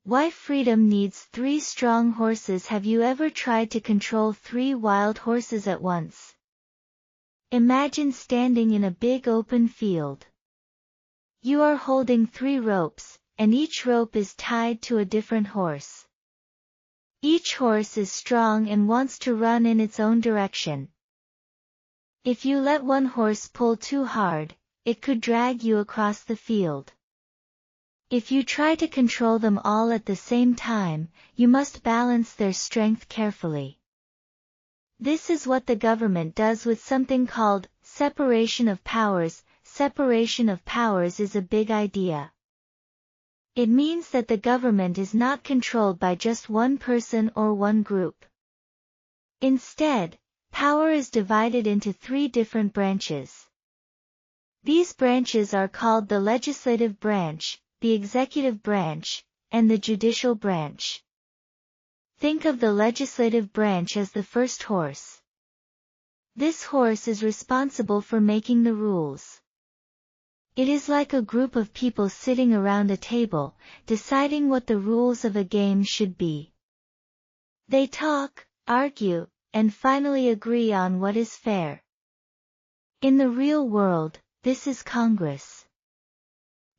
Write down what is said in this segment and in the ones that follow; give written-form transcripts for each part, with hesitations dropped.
Why freedom needs 3 strong horses. Have you ever tried to control 3 wild horses at once? Imagine standing in a big open field. You are holding 3 ropes, and each rope is tied to a different horse. Each horse is strong and wants to run in its own direction. If you let one horse pull too hard, it could drag you across the field. If you try to control them all at the same time, you must balance their strength carefully. This is what the government does with something called separation of powers. Separation of powers is a big idea. It means that the government is not controlled by just one person or one group. Instead, power is divided into 3 different branches. These branches are called the legislative branch, the executive branch, and the judicial branch. Think of the legislative branch as the first horse. This horse is responsible for making the rules. It is like a group of people sitting around a table, deciding what the rules of a game should be. They talk, argue, and finally agree on what is fair. In the real world, this is Congress.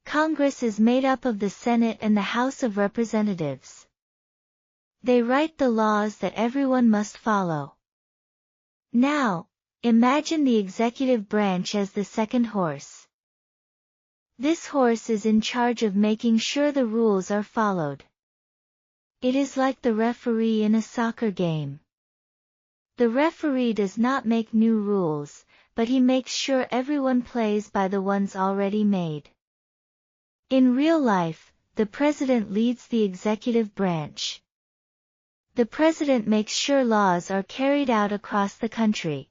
Congress is made up of the Senate and the House of Representatives. They write the laws that everyone must follow. Now, imagine the executive branch as the second horse. This horse is in charge of making sure the rules are followed. It is like the referee in a soccer game. The referee does not make new rules, but he makes sure everyone plays by the ones already made. In real life, the president leads the executive branch. The president makes sure laws are carried out across the country.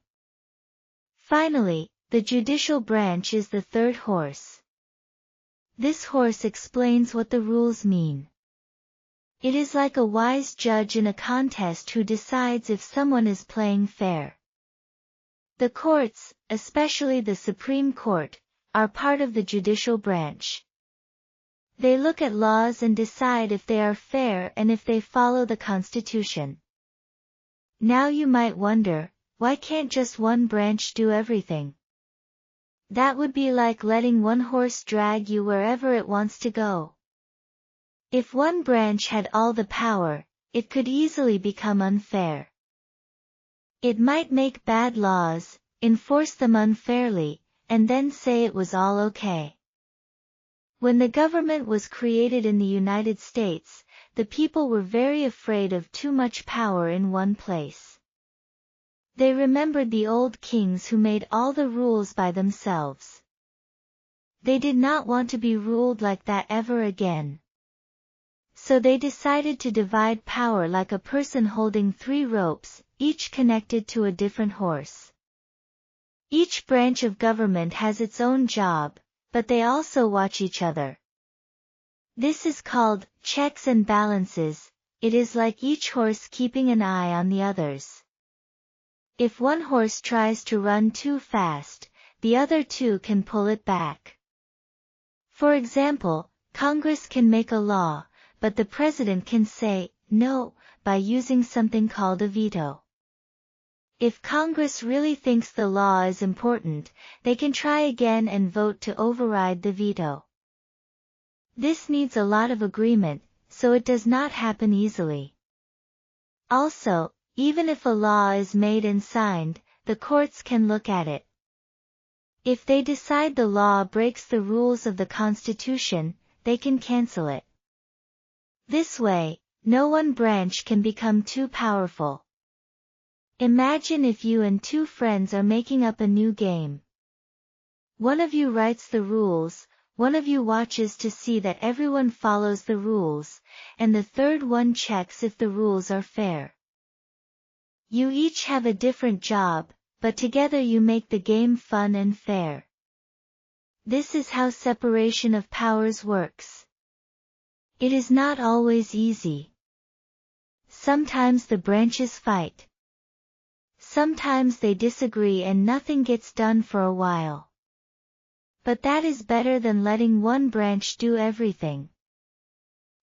Finally, the judicial branch is the third horse. This horse explains what the rules mean. It is like a wise judge in a contest who decides if someone is playing fair. The courts, especially the Supreme Court, are part of the judicial branch. They look at laws and decide if they are fair and if they follow the Constitution. Now you might wonder, why can't just one branch do everything? That would be like letting one horse drag you wherever it wants to go. If one branch had all the power, it could easily become unfair. It might make bad laws, enforce them unfairly, and then say it was all okay. When the government was created in the United States, the people were very afraid of too much power in one place. They remembered the old kings who made all the rules by themselves. They did not want to be ruled like that ever again. So they decided to divide power like a person holding 3 ropes, each connected to a different horse. Each branch of government has its own job, but they also watch each other. This is called checks and balances. It is like each horse keeping an eye on the others. If one horse tries to run too fast, the other 2 can pull it back. For example, Congress can make a law, but the president can say no by using something called a veto. If Congress really thinks the law is important, they can try again and vote to override the veto. This needs a lot of agreement, so it does not happen easily. Also, even if a law is made and signed, the courts can look at it. If they decide the law breaks the rules of the Constitution, they can cancel it. This way, no one branch can become too powerful. Imagine if you and 2 friends are making up a new game. One of you writes the rules, one of you watches to see that everyone follows the rules, and the third one checks if the rules are fair. You each have a different job, but together you make the game fun and fair. This is how separation of powers works. It is not always easy. Sometimes the branches fight. Sometimes they disagree and nothing gets done for a while. But that is better than letting one branch do everything.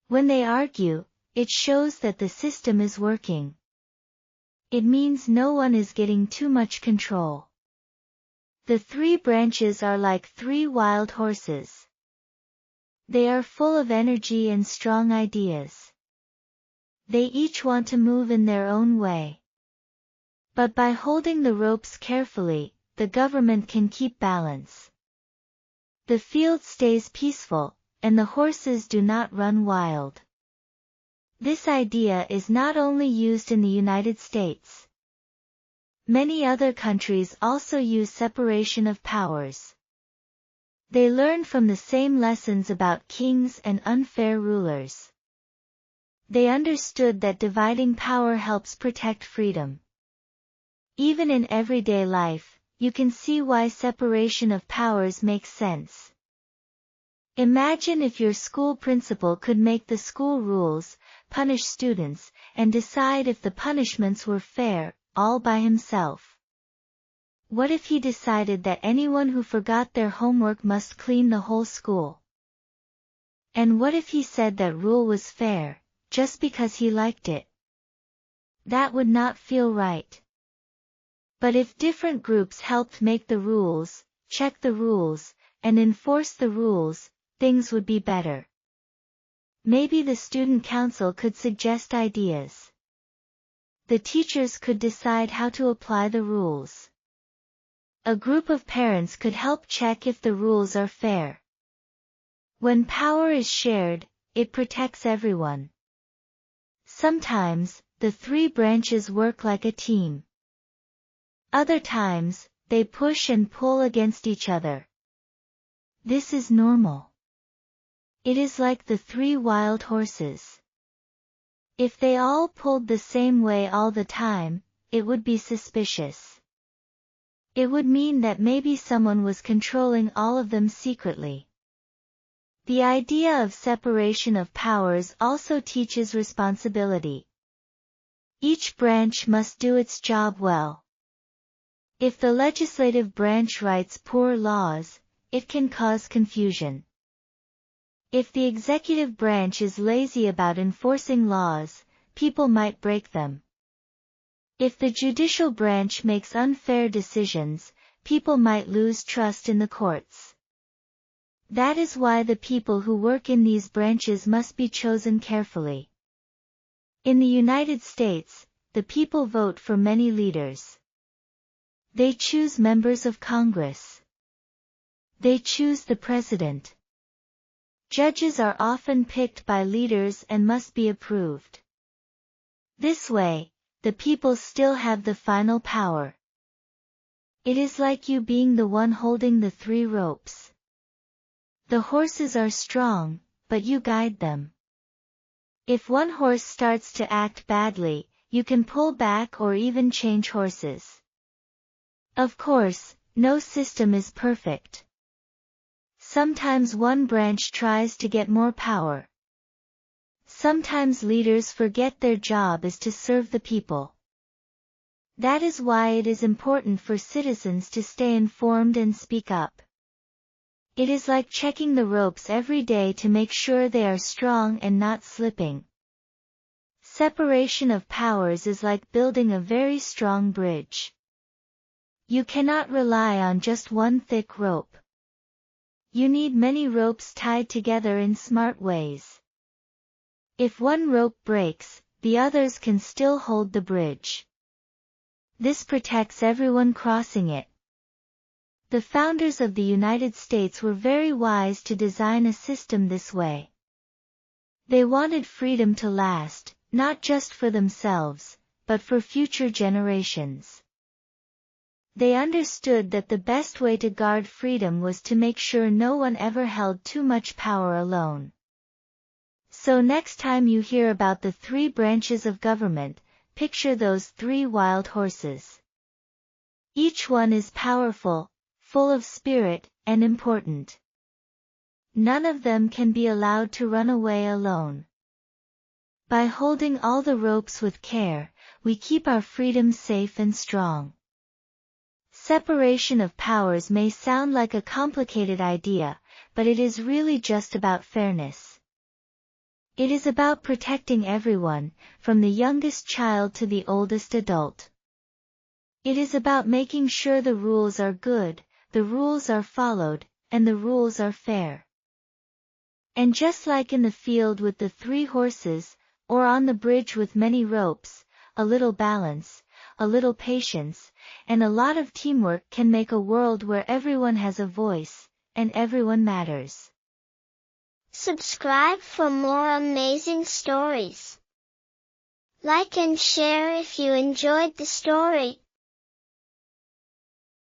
When they argue, it shows that the system is working. It means no one is getting too much control. The three branches are like three wild horses. They are full of energy and strong ideas. They each want to move in their own way. But by holding the ropes carefully, the government can keep balance. The field stays peaceful, and the horses do not run wild. This idea is not only used in the United States. Many other countries also use separation of powers. They learn from the same lessons about kings and unfair rulers. They understood that dividing power helps protect freedom. Even in everyday life, you can see why separation of powers makes sense. Imagine if your school principal could make the school rules, punish students, and decide if the punishments were fair, all by himself. What if he decided that anyone who forgot their homework must clean the whole school? And what if he said that rule was fair, just because he liked it? That would not feel right. But if different groups helped make the rules, check the rules, and enforce the rules, things would be better. Maybe the student council could suggest ideas. The teachers could decide how to apply the rules. A group of parents could help check if the rules are fair. When power is shared, it protects everyone. Sometimes, the three branches work like a team. Other times, they push and pull against each other. This is normal. It is like the three wild horses. If they all pulled the same way all the time, it would be suspicious. It would mean that maybe someone was controlling all of them secretly. The idea of separation of powers also teaches responsibility. Each branch must do its job well. If the legislative branch writes poor laws, it can cause confusion. If the executive branch is lazy about enforcing laws, people might break them. If the judicial branch makes unfair decisions, people might lose trust in the courts. That is why the people who work in these branches must be chosen carefully. In the United States, the people vote for many leaders. They choose members of Congress. They choose the president. Judges are often picked by leaders and must be approved. This way, the people still have the final power. It is like you being the one holding the three ropes. The horses are strong, but you guide them. If one horse starts to act badly, you can pull back or even change horses. Of course, no system is perfect. Sometimes one branch tries to get more power. Sometimes leaders forget their job is to serve the people. That is why it is important for citizens to stay informed and speak up. It is like checking the ropes every day to make sure they are strong and not slipping. Separation of powers is like building a very strong bridge. You cannot rely on just one thick rope. You need many ropes tied together in smart ways. If one rope breaks, the others can still hold the bridge. This protects everyone crossing it. The founders of the United States were very wise to design a system this way. They wanted freedom to last, not just for themselves, but for future generations. They understood that the best way to guard freedom was to make sure no one ever held too much power alone. So next time you hear about the three branches of government, picture those three wild horses. Each one is powerful, full of spirit, and important. None of them can be allowed to run away alone. By holding all the ropes with care, we keep our freedom safe and strong. Separation of powers may sound like a complicated idea, but it is really just about fairness. It is about protecting everyone, from the youngest child to the oldest adult. It is about making sure the rules are good, the rules are followed, and the rules are fair. And just like in the field with the 3 horses, or on the bridge with many ropes, a little balance, a little patience, and a lot of teamwork can make a world where everyone has a voice, and everyone matters. Subscribe for more amazing stories. Like and share if you enjoyed the story.